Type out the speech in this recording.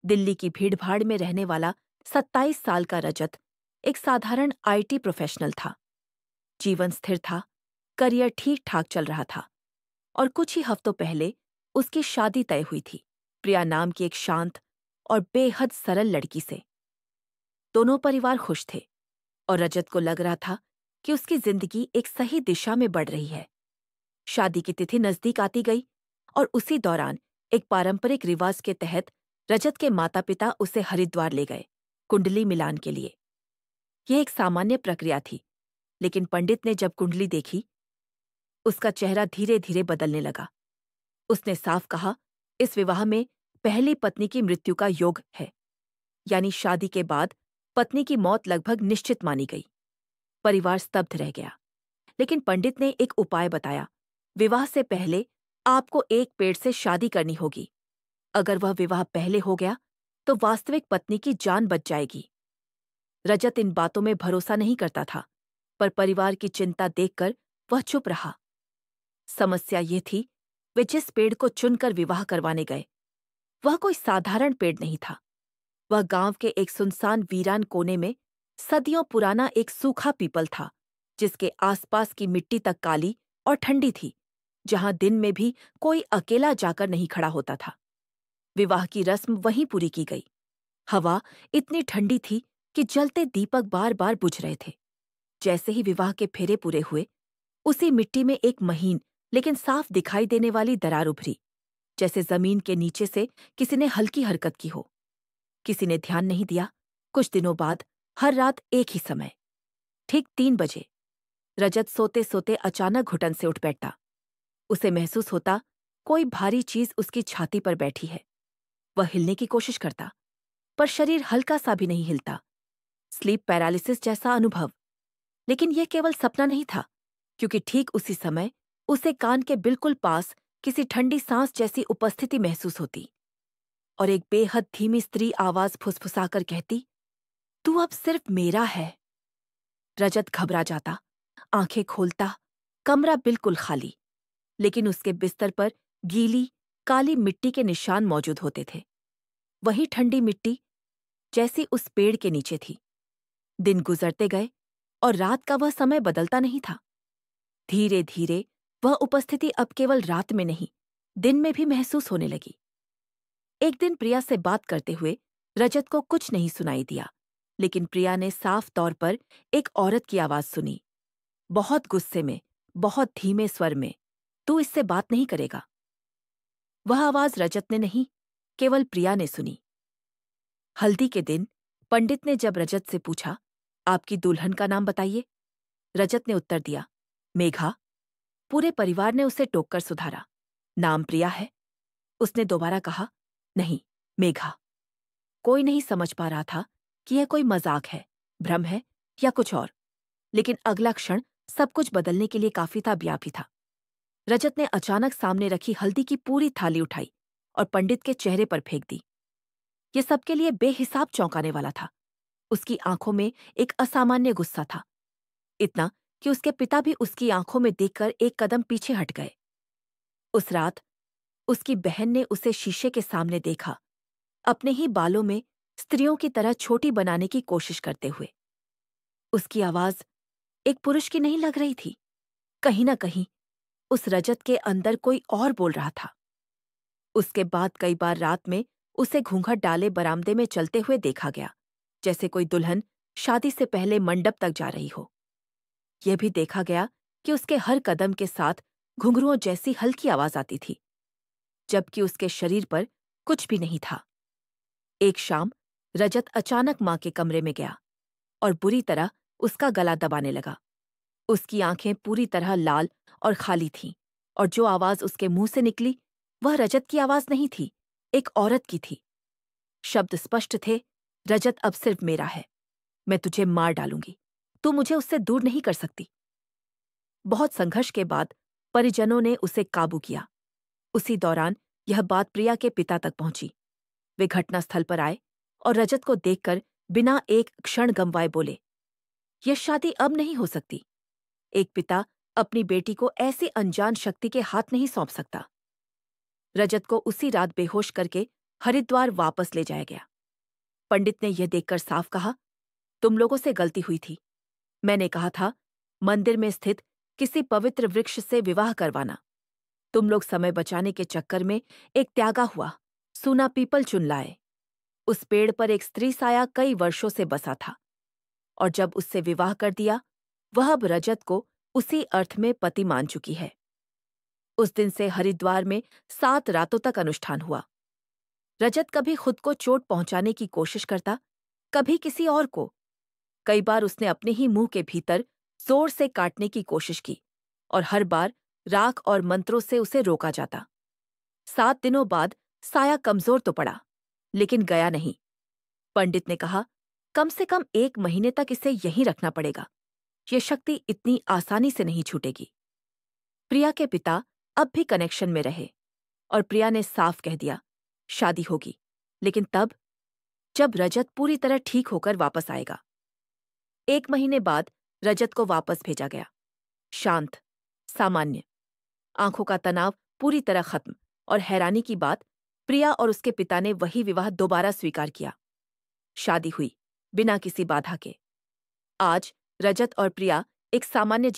दिल्ली की भीड़भाड़ में रहने वाला 27 साल का रजत एक साधारण आईटी प्रोफेशनल था। जीवन स्थिर था, करियर ठीक ठाक चल रहा था और कुछ ही हफ्तों पहले उसकी शादी तय हुई थी, प्रिया नाम की एक शांत और बेहद सरल लड़की से। दोनों परिवार खुश थे और रजत को लग रहा था कि उसकी जिंदगी एक सही दिशा में बढ़ रही है। शादी की तिथि नजदीक आती गई और उसी दौरान एक पारंपरिक रिवाज के तहत रजत के माता पिता उसे हरिद्वार ले गए कुंडली मिलान के लिए। यह एक सामान्य प्रक्रिया थी, लेकिन पंडित ने जब कुंडली देखी, उसका चेहरा धीरे धीरे बदलने लगा। उसने साफ कहा, इस विवाह में पहली पत्नी की मृत्यु का योग है, यानी शादी के बाद पत्नी की मौत लगभग निश्चित मानी गई। परिवार स्तब्ध रह गया, लेकिन पंडित ने एक उपाय बताया। विवाह से पहले आपको एक पेड़ से शादी करनी होगी। अगर वह विवाह पहले हो गया तो वास्तविक पत्नी की जान बच जाएगी। रजत इन बातों में भरोसा नहीं करता था, पर परिवार की चिंता देखकर वह चुप रहा। समस्या ये थी, वे जिस पेड़ को चुनकर विवाह करवाने गए, वह कोई साधारण पेड़ नहीं था। वह गांव के एक सुनसान वीरान कोने में सदियों पुराना एक सूखा पीपल था, जिसके आसपास की मिट्टी तक काली और ठंडी थी, जहां दिन में भी कोई अकेला जाकर नहीं खड़ा होता था। विवाह की रस्म वहीं पूरी की गई। हवा इतनी ठंडी थी कि जलते दीपक बार बार बुझ रहे थे। जैसे ही विवाह के फेरे पूरे हुए, उसी मिट्टी में एक महीन लेकिन साफ दिखाई देने वाली दरार उभरी, जैसे जमीन के नीचे से किसी ने हल्की हरकत की हो। किसी ने ध्यान नहीं दिया। कुछ दिनों बाद हर रात एक ही समय, ठीक 3 बजे, रजत सोते सोते अचानक घुटन से उठ बैठता। उसे महसूस होता कोई भारी चीज उसकी छाती पर बैठी है। वह हिलने की कोशिश करता, पर शरीर हल्का सा भी नहीं हिलता। स्लीप पैरालिसिस जैसा अनुभव। लेकिन यह केवल सपना नहीं था, क्योंकि ठीक उसी समय उसे कान के बिल्कुल पास किसी ठंडी सांस जैसी उपस्थिति महसूस होती और एक बेहद धीमी स्त्री आवाज फुसफुसाकर कहती, तू अब सिर्फ मेरा है। रजत घबरा जाता, आंखें खोलता, कमरा बिल्कुल खाली, लेकिन उसके बिस्तर पर गीली काली मिट्टी के निशान मौजूद होते थे। वही ठंडी मिट्टी जैसी उस पेड़ के नीचे थी। दिन गुजरते गए और रात का वह समय बदलता नहीं था। धीरे धीरे वह उपस्थिति अब केवल रात में नहीं, दिन में भी महसूस होने लगी। एक दिन प्रिया से बात करते हुए रजत को कुछ नहीं सुनाई दिया, लेकिन प्रिया ने साफ तौर पर एक औरत की आवाज सुनी, बहुत गुस्से में, बहुत धीमे स्वर में, तू इससे बात नहीं करेगा। वह आवाज रजत ने नहीं, केवल प्रिया ने सुनी। हल्दी के दिन पंडित ने जब रजत से पूछा, आपकी दुल्हन का नाम बताइए, रजत ने उत्तर दिया, मेघा। पूरे परिवार ने उसे टोककर सुधारा, नाम प्रिया है। उसने दोबारा कहा, नहीं, मेघा। कोई नहीं समझ पा रहा था कि यह कोई मजाक है, भ्रम है या कुछ और, लेकिन अगला क्षण सब कुछ बदलने के लिए काफी था, व्यापी था। रजत ने अचानक सामने रखी हल्दी की पूरी थाली उठाई और पंडित के चेहरे पर फेंक दी। ये सबके लिए बेहिसाब चौंकाने वाला था। उसकी आंखों में एक असामान्य गुस्सा था, इतना कि उसके पिता भी उसकी आंखों में देखकर एक कदम पीछे हट गए। उस रात उसकी बहन ने उसे शीशे के सामने देखा, अपने ही बालों में स्त्रियों की तरह छोटी बनाने की कोशिश करते हुए। उसकी आवाज एक पुरुष की नहीं लग रही थी। कहीं न कहीं उस रजत के अंदर कोई और बोल रहा था। उसके बाद कई बार रात में उसे घूंघट डाले बरामदे में चलते हुए देखा गया, जैसे कोई दुल्हन शादी से पहले मंडप तक जा रही हो। यह भी देखा गया कि उसके हर कदम के साथ घुंघरुओं जैसी हल्की आवाज आती थी, जबकि उसके शरीर पर कुछ भी नहीं था। एक शाम रजत अचानक मां के कमरे में गया और बुरी तरह उसका गला दबाने लगा। उसकी आंखें पूरी तरह लाल और खाली थीं, और जो आवाज उसके मुंह से निकली वह रजत की आवाज नहीं थी, एक औरत की थी। शब्द स्पष्ट थे, रजत अब सिर्फ मेरा है। मैं तुझे मार डालूंगी, तू मुझे उससे दूर नहीं कर सकती। बहुत संघर्ष के बाद परिजनों ने उसे काबू किया। उसी दौरान यह बात प्रिया के पिता तक पहुंची। वे घटनास्थल पर आए और रजत को देखकर बिना एक क्षण गंवाए बोले, यह शादी अब नहीं हो सकती। एक पिता अपनी बेटी को ऐसी अनजान शक्ति के हाथ नहीं सौंप सकता। रजत को उसी रात बेहोश करके हरिद्वार वापस ले जाया गया। पंडित ने यह देखकर साफ कहा, तुम लोगों से गलती हुई थी। मैंने कहा था मंदिर में स्थित किसी पवित्र वृक्ष से विवाह करवाना। तुम लोग समय बचाने के चक्कर में एक त्यागा हुआ सूना पीपल चुन लाए। उस पेड़ पर एक स्त्री साया कई वर्षों से बसा था, और जब उससे विवाह कर दिया, वह अब रजत को उसी अर्थ में पति मान चुकी है। उस दिन से हरिद्वार में 7 रातों तक अनुष्ठान हुआ। रजत कभी खुद को चोट पहुंचाने की कोशिश करता, कभी किसी और को। कई बार उसने अपने ही मुंह के भीतर जोर से काटने की कोशिश की, और हर बार राख और मंत्रों से उसे रोका जाता। 7 दिनों बाद साया कमजोर तो पड़ा, लेकिन गया नहीं। पंडित ने कहा, कम से कम 1 महीने तक इसे यहीं रखना पड़ेगा। ये शक्ति इतनी आसानी से नहीं छूटेगी। प्रिया के पिता अब भी कनेक्शन में रहे, और प्रिया ने साफ कह दिया, शादी होगी, लेकिन तब जब रजत पूरी तरह ठीक होकर वापस आएगा। 1 महीने बाद रजत को वापस भेजा गया। शांत, सामान्य, आंखों का तनाव पूरी तरह खत्म, और हैरानी की बात, प्रिया और उसके पिता ने वही विवाह दोबारा स्वीकार किया। शादी हुई, बिना किसी बाधा के। आज रजत और प्रिया एक सामान्य